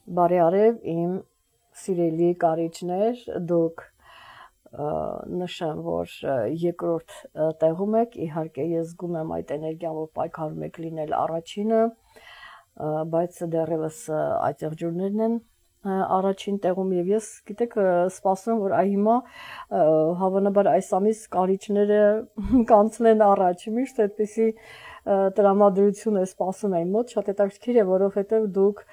Բարի արև իմ սիրելի կարիճներ, դուք նշեմ, որ երկրորդ տեղում եք, իհարկե ես զգում եմ այդ էներգիան, որ պայքարում եք լինել առաջինը, բայց դեռևս այդ եղջյուրներն են առաջին տեղում եւ ես գիտեք սպասում որ այ հիմա հավանաբար այս ամիս կարիճները կանցնեն առաջ միշտ այդպեսի տրամադրություն է սպասում այն մոտ շատ հետաքրքիր է որովհետեւ դուք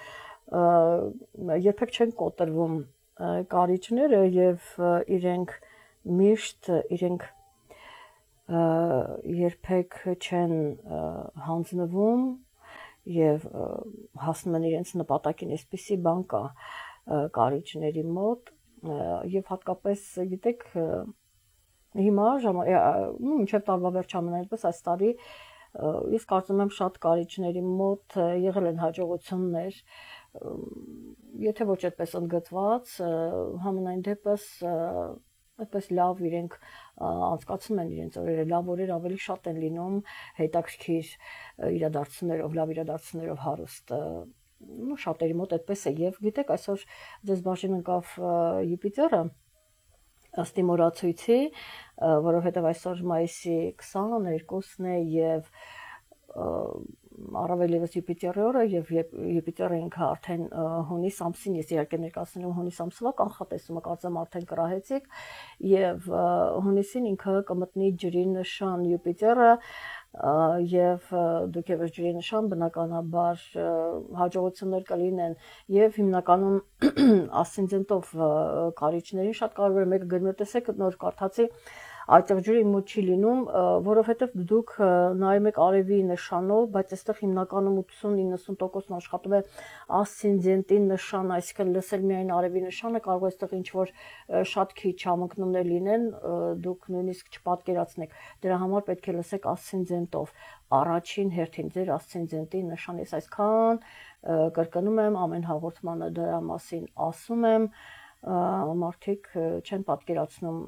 երբեք չեն կոտրվում կարիճները եւ իրենք միշտ իրենք երբեք չեն հանձնվում եւ հասնում են իրենց նպատակին այսպեսի բան կա կարիճների մոտ եւ հատկապես գիտեք հիմա մինչեւ տարվա վերջ ամենայնպես այս տարի ես կարծում եմ շատ կարիճների մոտ եղել են հաջողություններ եթե ոչ այդպես ընդգծված համենայն դեպս այդպես լավ իրենք անցկացում են իրենց օրերը լավ օրեր ավելի շատ են լինում հետաքրքիր իրադարձություններով լավ իրադարձություններով հարուստ շատերի մոտ այդպես է եւ գիտեք այսօր ձեզ բաժին ընկավ Յուպիտերը ըստ իմ օրացույցի որովհետեւ այսօր մայիսի 22-ն է եւ առավել եւս Յուպիտերի օրը եւ Յուպիտերը ինքը արդեն հունիս ամսին ես իհարկե ներկայացնում եմ հունիս ամսվա կանխատեսումը կարծեմ արդեն կրահեցիք եւ հունիսին ինքը կմտնի ջրի նշան Յուպիտերը եւ դուք եւս ջրի նշան բնականաբար հաջողություններ կլինեն եւ հիմնականում ասցենդենտով կարիճներին շատ կարեւոր է մեկը գրում տեսեք նոր կարդացի այդտեղ ջուրը իմ մոտ չի լինում, որովհետև դուք նայում եք արևի նշանով, բայց այստեղ հիմնականում 80-90% աշխատում է ասցենդենտի նշան, այսինքն լսել միայն արևի նշանը կարող է այստեղ ինչ-որ շատ քիչ համընկնումներ լինեն, դուք նույնիսկ չպատկերացնեք։ Դրա համար պետք է լսեք ասցենդենտով, առաջին հերթին ձեր ասցենդենտի նշան, ես այսքան կրկնում եմ, ամեն հաղորդմանը դրա մասին ասում եմ, մարդիկ չեն պատկերացնում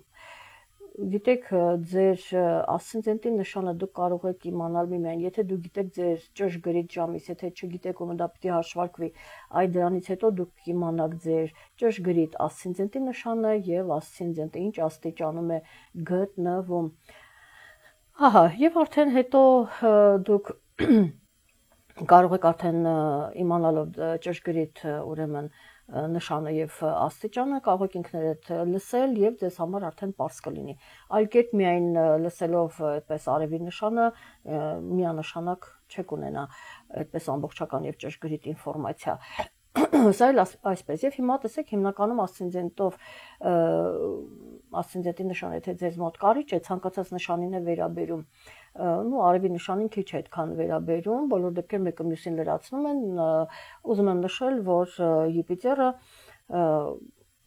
Գիտեք, ձեր ասցենդենտի նշանը դուք կարող եք իմանալ միայն, եթե դուք գիտեք ձեր ճշգրիտ ժամից, եթե չգիտեք ում դա պիտի հաշվարկվի, այդ դրանից հետո դուք իմանաք ձեր ճշգրիտ ասցենդենտի նշանը եւ ասցենդենտը ինչ աստիճանում է գտնվում։ Ահա, եւ արդեն հետո դուք կարող եք արդեն իմանալով ճշգրիտ ուրեմն նշանը եւ աստիճանը կարող եք ինքներդ լսել եւ ձեզ համար արդեն པարզ կլինի։ Այլ կերպ միայն լսելով այդպես արևի նշանը միանշանակ չեք ունենա այդպես ամբողջական եւ ճշգրիտ ինֆորմացիա։ Սա էլ այսպես եւ հիմա տեսեք հիմնականում ասցենդենտի նշանը եթե ձեզ մոտ կարիճ է ցանկացած նշանին է վերաբերում արևի նշանին քիչ է այդքան վերաբերում, բոլոր դեպքերում մեկը մյուսին լրացնում են, ուզում եմ նշել, որ Յուպիտերը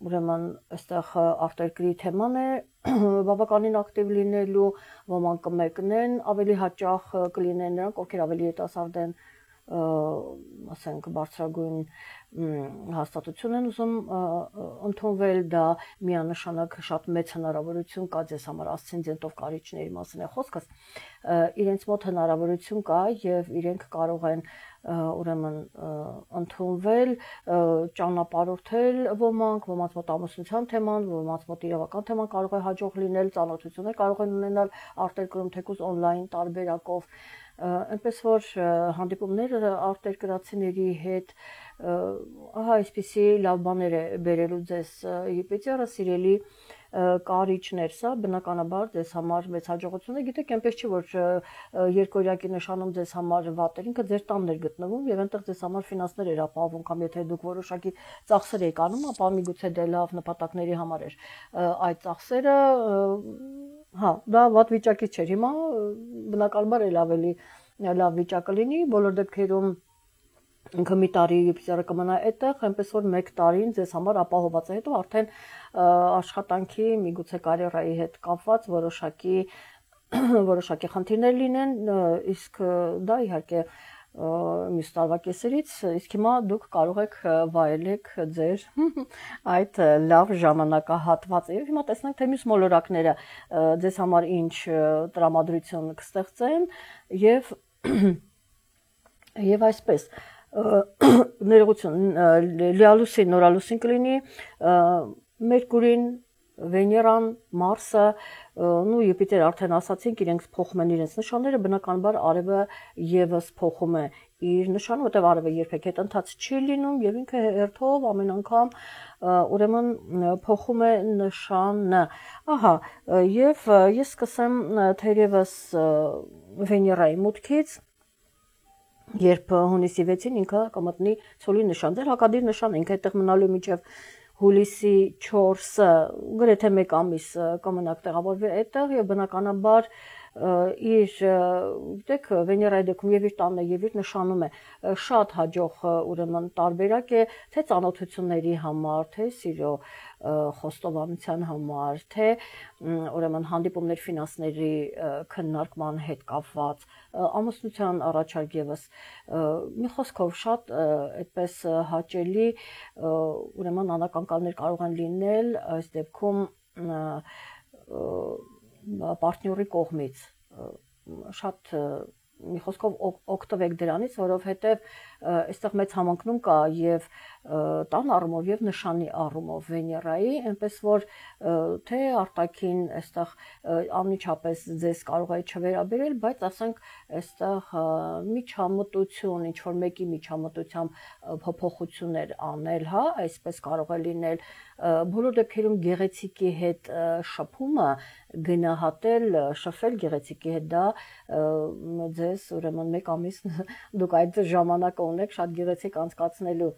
ուրեմն այստեղ արտերկրի թեման է բավականին ակտիվ լինելու, ոմանք կմեկնեն, ավելի հաճախ կլինեն նրանք, ովքեր ավելի երիտասարդ են, ասենք բարձրագույն հաստատություն են ուզում ընդունվել, դա միանշանակ շատ մեծ հնարավորություն կա ձեզ համար ասցենդենտով կարիճների մասին է խոսքս, իրենց մոտ հնարավորություն կա եւ իրենք կարող են ուրեմն ընդունվել, ճանապարհորդել ոմանք մոտ ամուսնության թեման, ոմանց մոտ իրավական թեման կարող է հաջող լինել, ծանոթություններ կարող են ունենալ արտերկրում թեկուզ օնլայն տարբերակով այնպես որ հանդիպումները արտերկրացիների հետ ահա այսպիսի լավ բաներ է բերելու ձեզ Յուպիտերը սիրելի կարիճներ սա բնականաբար ձեզ համար մեծ հաջողություն է գիտեք այնպես չի որ երկօրյակի նշանում ձեզ համար վատ է ինքը ձեր տանն էր գտնվում եւ այնտեղ ձեզ համար ֆինանսներ էր ապահովում կամ եթե դուք որոշակի ծախսեր եք անում ապա միգուցե դե լավ նպատակների համար էր այդ ծախսերը հա դա վատ վիճակի չէր հիմա բնականաբար էլ ավելի լավ վիճակը լինի բոլոր դեպքերում ինքը մի տարի Յուպիտերը կմնա այդտեղ, այնպես որ 1 տարին ձեզ համար ապահոված է, հետո արդեն աշխատանքի միգուցե կարիերայի հետ կապված որոշակի խնդիրներ լինեն, իսկ դա իհարկե մյուս տարվա կեսերից, իսկ հիմա դուք կարող եք վայելեք ձեր այդ լավ ժամանակահատվածը եւ հիմա տեսնենք թե մյուս մոլորակները ձեզ համար ինչ տրամադրություն կստեղծեն եւ այսպես ներողություն լիալուսին նորալուսին կլինի Մերկուրին Վեներան, Մարսը, նու Յուպիտեր արդեն ասացինք, իրենք փոխում են իրենց նշանները, բնականաբար արևը եւս փոխում է իր նշանը, որտեղ արևը երբեք հետ ընթաց չի լինում եւ ինքը հերթով ամեն անգամ ուրեմն փոխում է նշանը։ Ահա, եւ ես սկսեմ թերևս Վեներայի մուտքից, երբ հունիսի 6-ին ինքը կմտնի ցոլի նշան, դեռ հակադիր նշան, ինքը այդտեղ մնալու միջև հուլիսի 4-ը գրեթե 1 ամիս կմնաք տեղավորվի այդտեղ եւ բնականաբար իր գիտեք Վեներայի դեպքում եւ իր տանն է եւ իր նշանում է շատ հաջող ուրեմն տարբերակ է թե ծանոթությունների համար, թե սիրո խոստովանության համար, թե ուրեմն հանդիպումներ ֆինանսների քննարկման հետ կապված, ամուսնության առաջարկ եւս մի խոսքով շատ այդպես հաճելի ուրեմն անակնկալներ կարող են լինել այս դեպքում պարտների կողմից շատ մի խոսքով օգտվեք դրանից, որովհետև այստեղ մեծ համընկնում կա եւ տան առումով եւ նշանի առումով Վեներայի, այնպես որ թե արտաքին այստեղ անմիջապես ձեզ կարող է չվերաբերել, բայց ասենք այստեղ միջամտություն, ինչ որ մեկի միջամտությամբ փոփոխություններ անել, հա, այսպես կարող է լինել բոլոր դեպքերում գեղեցիկի հետ շփումը գնահատել, շփվել գեղեցիկի հետ դա ձեզ ուրեմն 1 ամիս դուք այդ ժամանակը ունեք շատ գեղեցիկ անցկացնելու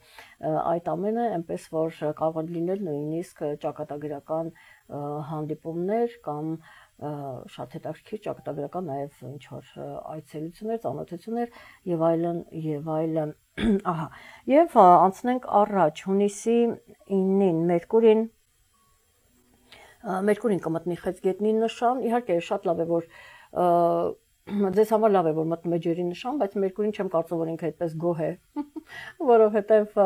այդ ամենը, այնպես որ կարող են լինել նույնիսկ ճակատագրական հանդիպումներ կամ շատ հետաքրքիր ճակատագրական նաև ինչ որ այցելություններ, ծանոթություններ եւ այլն եւ այլն։ Ահա, եւ անցնենք առաջ հունիսի 9-ին Մերկուրին կմտնի Խեցգետնի նշան, իհարկե շատ լավ է որ ձեզ համար լավ է որ մտնում է ջերի նշան, բայց Մերկուրին չեմ կարծում որ ինքը այդպես գոհ է, որովհետև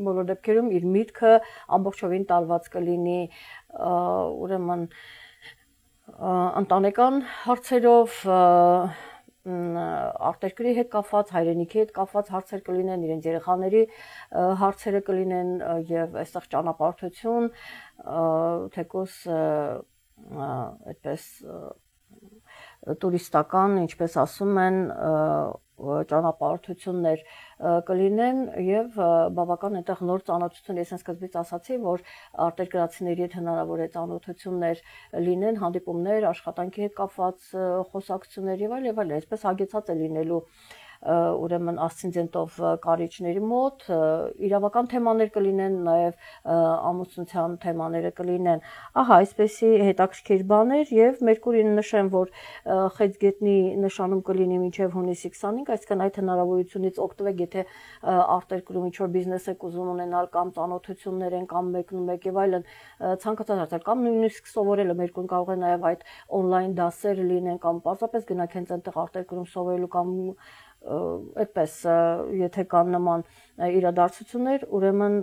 բոլոր դեպքերում իր միտքը ամբողջովին տարված կլինի ուրեմն ընտանեկան հարցերով, արտերկրի հետ կապված, հայրենիքի հետ կապված հարցեր կլինեն, իրենց երեխաների հարցերը կլինեն եւ այստեղ ճանապարհորդություն, թեկուզ այդպես տուրիստական, ինչպես ասում են, ճանապարհորդություններ կլինեն եւ բավական այդտեղ նոր ծանոթություն, ես սկզբից ասացի, որ արտերկրացիների հետ հնարավոր է ծանոթություններ լինեն, հանդիպումներ, աշխատանքի հետ կապված խոսակցություններ եւ այլն, այսպես հագեցած է լինելու ուրեմն ասցենդենտով կարիճների մոտ իրավական թեմաներ կլինեն, նաև ամուսնության թեմաները կլինեն։ Ահա, այսպեսի հետաքրքիր բաներ եւ Մերկուրին նշեմ, որ Խեցգետնի նշանում կլինի մինչեւ հունիսի 25, այսինքն այդ հնարավորությունից օգտվեք, եթե արտերկրում ինչ-որ բիզնես եք ուզում ունենալ կամ ծանոթություններ են կամ մեկնումեք եւ այլն, ցանկացած հարցեր կամ նույնիսկ սովորելը Մերկուրին կարող է նաև այդ on-line դասեր լինեն կամ պարզապես գնաք հենց այնտեղ արտերկրում սովորելու կամ այդպես եթե կան նման իրադարձություններ, ուրեմն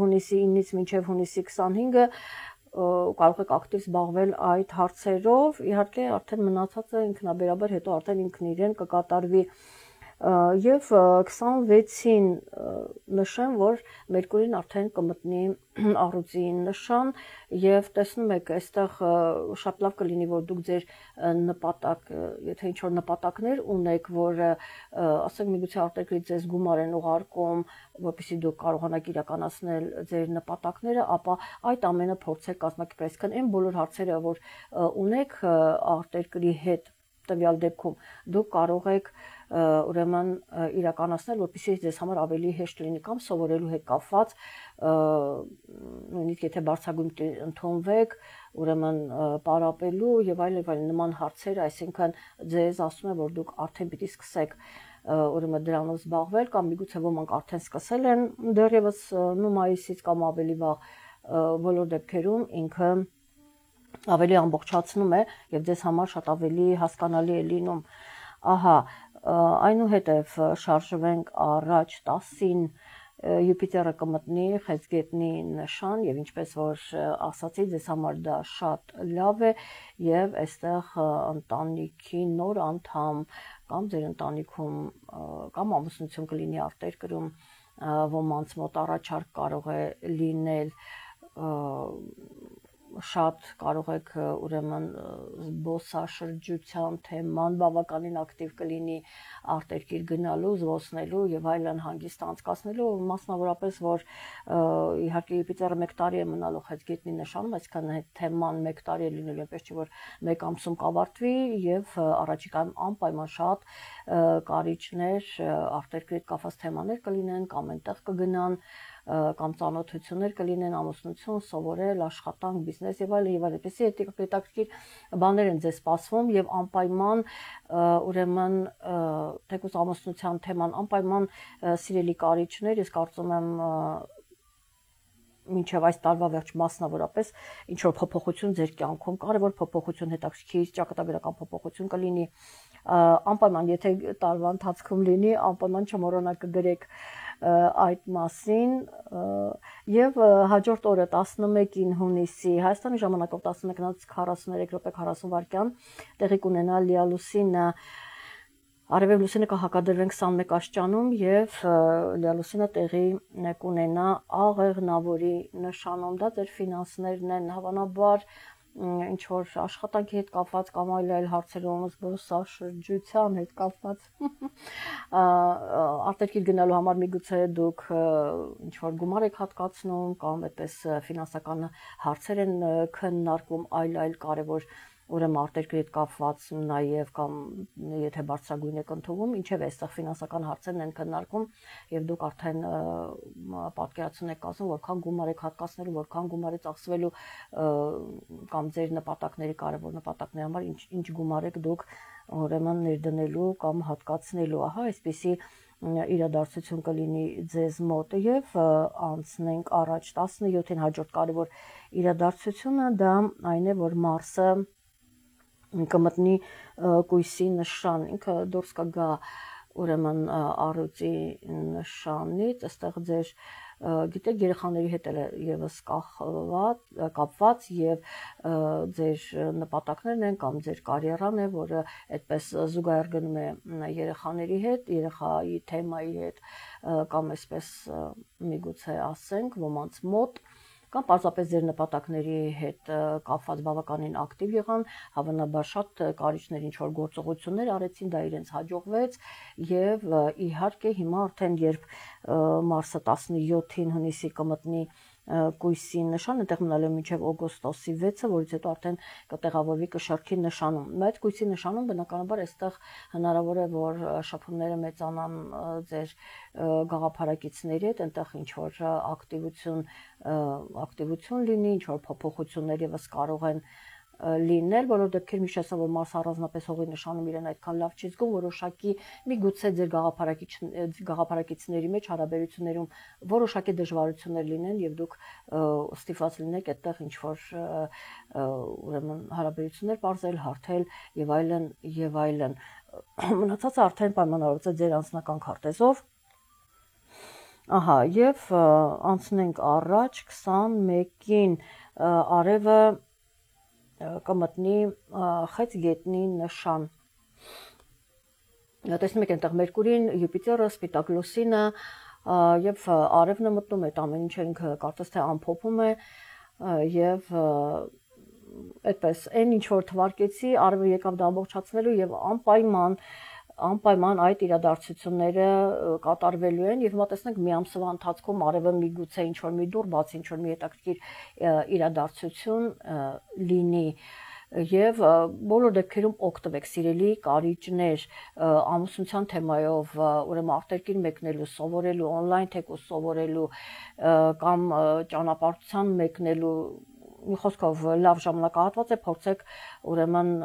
հունիսի 9-ից մինչև հունիսի 25-ը կարող եք ակտիվ զբաղվել այդ հարցերով, իհարկե արդեն մնացածը ինքնաբերաբար հետո արդեն ինքն իրեն կկատարվի եւ 26-ին նշեմ, որ Մերկուրին արդեն կմտնի առուծի նշան եւ տեսնում եք, այստեղ շատ լավ կլինի, որ դուք ձեր նպատակ, եթե ինչ որ նպատակներ ունեք, որ ասենք միգուցե արտերկրից ձեզ գումար են ուղարկում, որպեսզի դուք կարողանաք իրականացնել ձեր նպատակները, ապա այդ ամենը փորձեք կազմակերպել, այսինքն այն բոլոր հարցերը, որ ունեք արտերկրի հետ տվյալ դեպքում դուք կարող եք ուրեմն իրականացնել, որպեսզի ձեզ համար ավելի հեշտ լինի կամ սովորելու հետ կապված, նույնիսկ եթե բարձրագույն ընդունվեք, ուրեմն պարապելու եւ այլն նման հարցեր, այսինքն ձեզ ասում է, որ դուք արդեն պիտի սկսեք ուրեմն դրանով զբաղվել կամ միգուցե ոմանք արդեն սկսել են դեռևս մայիսից կամ ավելի վաղ բոլոր դեպքերում ինքը ավելի ամբողջացնում է եւ ձեզ համար շատ ավելի հասկանալի է լինում։ Ահա, այնուհետև շարժվենք առաջ 10-ին Յուպիտերը կմտնի Խեցգետնի նշան եւ ինչպես որ ասացի, ձեզ համար դա շատ լավ է եւ այստեղ ընտանիքի նոր անդամ կամ ձեր ընտանիքում կամ ամուսնություն կլինի արտերկրում, ոմանց մոտ առաջարկ կարող է լինել, շատ կարող եք ուրեմն զբոսաշրջության թեման բավականին ակտիվ կլինի արտերկիր գնալու, զբոսնելու եւ այլն հանգիստ անցկացնելու, մասնավորապես որ իհարկե Յուպիտերը 1 տարի է մնալու Խեցգետնի նշանում, այսինքն այդ թեման 1 տարի է լինելու, այնպես չէ որ 1 ամսում կավարտվի եւ առաջիկայում անպայման շատ կարիճներ, արտերկրի հետ կապված թեմաներ կլինեն կամ այնտեղ կգնան կամ ծանոթություններ կլինեն, ամուսնություն, սովորել, աշխատանք, բիզնես եւ այլն, այդպիսի հետաքրքիր բաներ են ձեզ սպասվում եւ անպայման ուրեմն թեկուզ ամուսնության թեման անպայման սիրելի կարիճներ, ես կարծում եմ մինչև այս տարվա վերջ մասնավորապես ինչ որ փոփոխություն ձեր կյանքում, կարևոր փոփոխություն, հետաքրքիր ճակատագրական փոփոխություն կլինի, անպայման եթե տարվա ընթացքում լինի, անպայման չմոռանաք կգրեք այդ մասին եւ հաջորդ օրը 11-ին հունիսի Հայաստանի ժամանակով 11:43 տեղի կունենա լիալուսինը Արևև լուսինը կհակադրվեն 21 աստիճանում եւ լիալուսինը տեղի կունենա աղեղնավորի նշանում, դա ձեր ֆինանսներն են, հավանաբար ինչ որ աշխատանքի հետ կապված կամ այլ հարցերում զբոսաշրջության հետ կապված արտերկիր գնալու համար միգուցե դուք ինչ որ գումար եք հատկացնում կամ այդպես ֆինանսական հարցեր են քննարկում այլ կարևոր ուրեմն արտերկրի հետ կապված նաև կամ եթե բարձրագույն եք ընդունվում, ինչև այստեղ ֆինանսական հարցերն են քննարկում եւ դուք արդեն պատկերացնում եք կազմում, որքան գումար եք հատկացնելու, որքան գումար է ծախսվելու կամ ձեր նպատակների կարևոր նպատակների համար ինչ գումար եք դուք ուրեմն ներդնելու կամ հատկացնելու, ահա այսպեսի իրադարձություն կլինի ձեզ մոտ եւ անցնենք առաջ 17-ին հաջորդ կարևոր իրադարձությունը դա այն է, որ Մարսը կմտնի կույսի նշան, ինքը դուրս կգա ուրեմն առյուծի նշանից, այստեղ ձեր գիտեք երեխաների հետ էլ եւս կապված եւ ձեր նպատակներն են կամ ձեր կարիերան է, որը այդպես զուգահեռ գնում է երեխաների հետ, երեխայի թեմայի հետ կամ այսպես միգուցե ասենք ոմանց մոտ կամ պարզապես ձեր նպատակների հետ կապված բավականին ակտիվ եղան, հավանաբար շատ կարիճներ ինչ որ գործողություններ արեցին, դա իրենց հաջողվեց եւ իհարկե հիմա արդեն երբ Մարսը 17-ին հունիսի կմտնի կույսի նշան, այնտեղ մնալու է մինչև օգոստոսի 6-ը, որից հետո արդեն կտեղավորվի կշարքի նշանում։ Այդ կույսի նշանում բնականաբար այստեղ հնարավոր է որ շփումները մեծանան ձեր գաղափարակիցների հետ, այնտեղ ինչ որ ակտիվություն լինի, ինչ որ փոփոխություններ եւս կարող են լինել, բոլոր դեպքերում միշտ ասեմ, որ Մարսը առանձնապես հողի նշանում իրեն այդքան լավ չի զգում, որոշակի միգուցե ձեր գաղափարակիցների մեջ հարաբերություններում որոշակի դժվարություններ լինեն եւ դուք ստիպված լինեք այդտեղ ինչ որ ուրեմն հարաբերություններ բարձել, հարթել եւ այլն, մնացածը արդեն պայմանավորված է ձեր անձնական քարտեզով։ Ահա, եւ անցնենք առաջ 21-ին արևը կմտնի Խեցգետնի նշան։ Տեսնում եք այնտեղ Մերկուրին, Յուպիտերը, Սպիտակ լուսինը եւ արևն է մտնում, այդ ամեն ինչը ինքը կարծես թե ամփոփում է եւ այդպես այն ինչ որ թվարկեցի, արևը եկավ դա ամբողջացնելու եւ անպայման այդ իրադարձությունները կատարվելու են եւ հիմա տեսնենք մի ամսվա ընթացքում արևը միգուցե ինչ որ մի դուռ բացի, ինչ որ մի հետաքրքիր իրադարձություն լինի եւ բոլոր դեպքերում օգտվեք սիրելի կարիճներ ամուսնության թեմայով, ուրեմն արտերկիր մեկնելու, սովորելու, on-line թեկուզ սովորելու կամ ճանապարհության մեկնելու մի խոսքով լավ ժամանակահատված է, փորձեք ուրեմն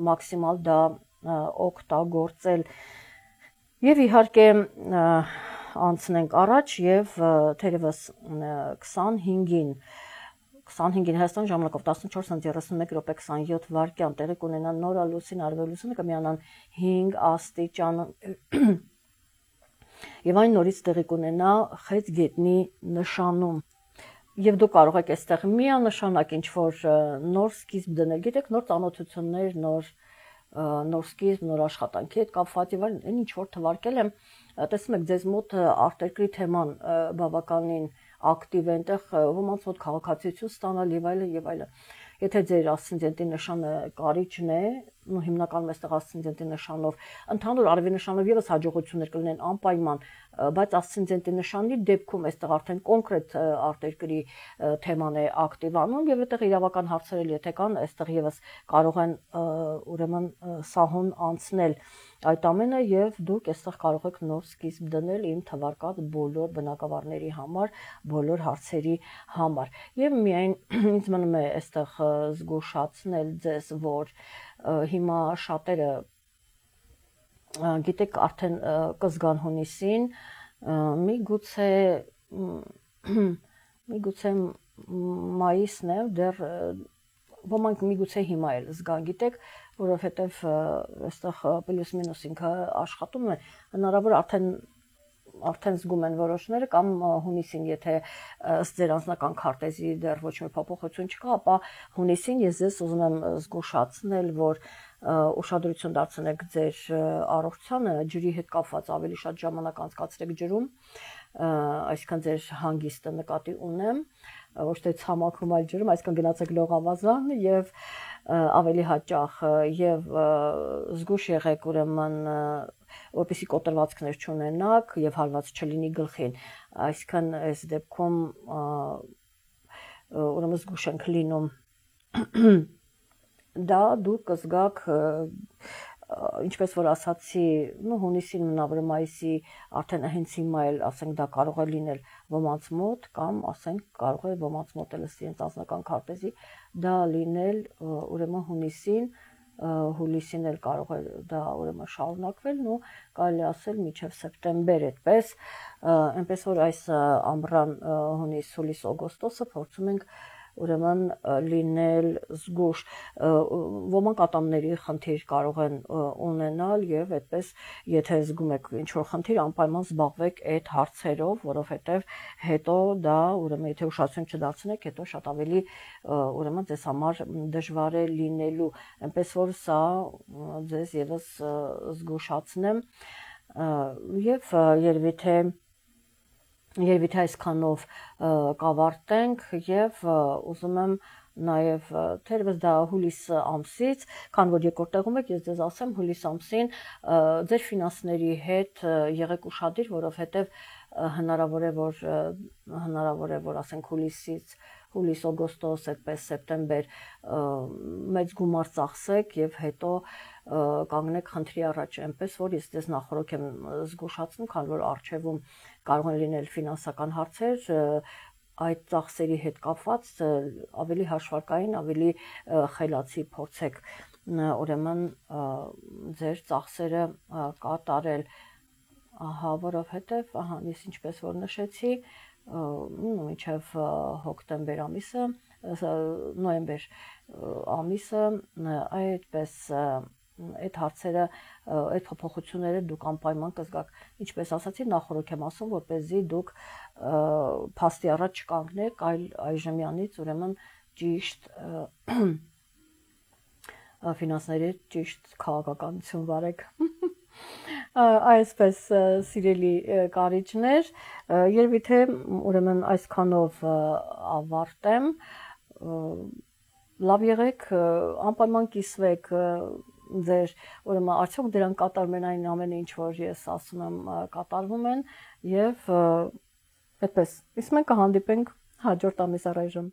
մաքսիմալ դա օգտագործել եւ իհարկե անցնենք առաջ եւ թերևս 25-ին Հայաստան ժամանակով 14:31 տեղի կունենա նորալուսին, արևելուսինը կմիանան 5 աստիճան եւ այն նորից տեղի կունենա Խեցգետնի նշանում։ Եվ դուք կարող եք այստեղ միանշանակ ինչ որ նոր սկիզբ դնել, գիտեք, նոր ծանոթություններ, նոր նոր սկիզբ, նոր աշխատանքի հետ կապված եւ այն ինչ որ թվարկել եմ, տեսնում եք ձեզ մոտ արտերկրի թեման բավականին ակտիվ է այնտեղ ոմանց մոտ քաղաքացիություն ստանալ եւ այլն եւ այլն։ Եթե ձեր ասցենդենտի նշանը կարիճն է, հիմնականում այստեղ ասցենդենտի նշանով, ընդհանուր արևի նշանով եւս հաջողություններ կլինեն անպայման, բայց ասցենդենտի նշանի դեպքում այստեղ արդեն կոնկրետ արտերկրի թեման է ակտիվանում եւ այդտեղ իրավական հարցեր էլ եթե կան, այստեղ եւս կարող են ուրեմն սահուն անցնել այդ ամենը եւ դուք այստեղ կարող եք նոր սկիզբ դնել իմ թվարկած բոլոր բնակավարների համար, բոլոր հարցերի համար։ Եվ միայն ինձ մնում է այստեղ զգուշացնել ձեզ, որ հիմա շատերը գիտեք արդեն կզգան հունիսին, միգուցե մայիսն է, դեռ ոմանք միգուցե հիմա էլ զգան, գիտեք, որովհետև այստեղ պլյուս մինուս ինքը աշխատում է, հնարավոր արդեն զգում են որոշները կամ հունիսին, եթե ըստ ձեր անձնական քարտեզի դեռ ոչ մի փոփոխություն չկա, ապա հունիսին ես ձեզ ուզում եմ զգուշացնել, որ ուշադրություն դարձնեք ձեր առողջությանը, ջրի հետ կապված ավելի շատ ժամանակ անցկացրեք ջրում, այսինքն ձեր հանգիստը նկատի ունեմ, ոչ թե ցամաքում այլ ջրում, այսինքն գնացեք լողավազան եւ ավելի հաճախ եւ զգուշ եղեք ուրեմն որպեսզի կոտրվածքներ չունենաք եւ հարված չլինի գլխին, այսինքն այս դեպքում ուրեմն զգուշ ենք լինում դա դուք կզգաք ինչպես որ ասացի, հունիսին մնավորը մայիսի արդեն հենց հիմա էլ ասենք դա կարող է լինել ոմանց մոտ կամ ասենք կարող է ոմանց մոտ էլ իրենց անձնական քարտեզի դա լինել ուրեմն հուլիսին էլ կարող է դա ուրեմն շարունակվել ու կարելի ասել մինչև սեպտեմբեր այդպես այնպես որ այս ամռան հունիս, հուլիս, օգոստոսը փորձում ենք ուրեմն լինել զգուշ ոմանք ատամների խնդիր կարող են ունենալ եւ այդպես եթե զգում եք ինչ որ խնդիր անպայման զբաղվեք այդ հարցերով որովհետեւ հետո դա ուրեմն եթե ուշադրություն չդարձնեք հետո շատ ավելի ուրեմն ձեզ համար դժվար է լինելու այնպես որ սա ձեզ եւս զգուշացնեմ եւ երևի թե այսքանով կավարտենք եւ ուզում եմ նաեւ թերևս դա հուլիս ամսից, քան որ երկրորդ տեղում եք, ես ձեզ ասեմ հուլիս ամսին ձեր ֆինանսների հետ եղեք ուշադիր, որովհետեւ հնարավոր է որ ասենք հուլիս, օգոստոս, այդպես սեպտեմբեր մեծ գումար ծախսեք եւ հետո կանգնեք խնդրի առաջ, այնպես որ ես ձեզ նախորդ եմ զգուշացնում, քան որ արժևում կարող են լինել ֆինանսական հարցեր, այդ ծախսերի հետ կապված ավելի հաշվարկային, ավելի խելացի փորձեք ուրեմն ձեր ծախսերը կատարել, որովհետև ես ինչպես որ նշեցի, մինչև հոկտեմբեր ամիսը, նոյեմբեր ամիսը այդպես այդ հարցերը, այդ փոփոխությունները դուք անպայման կզգաք, ինչպես ասացի, նախորդ եմ ասում, որպեսզի դուք փաստի առաջ չկանգնեք, այլ այժմյանից ուրեմն ճիշտ ֆինանսների ճիշտ քաղաքականություն վարեք։ Այսպես սիրելի կարիճներ, երևի թե ուրեմն այսքանով ավարտեմ, լավ եղեք, անպայման կիսվեք ձեր ուրեմն արդյոք դրանք կատարում են այն ամենը ինչ որ ես ասում եմ կատարվում են եւ այդպես իսկ մենք կհանդիպենք հաջորդ ամիս առայժմ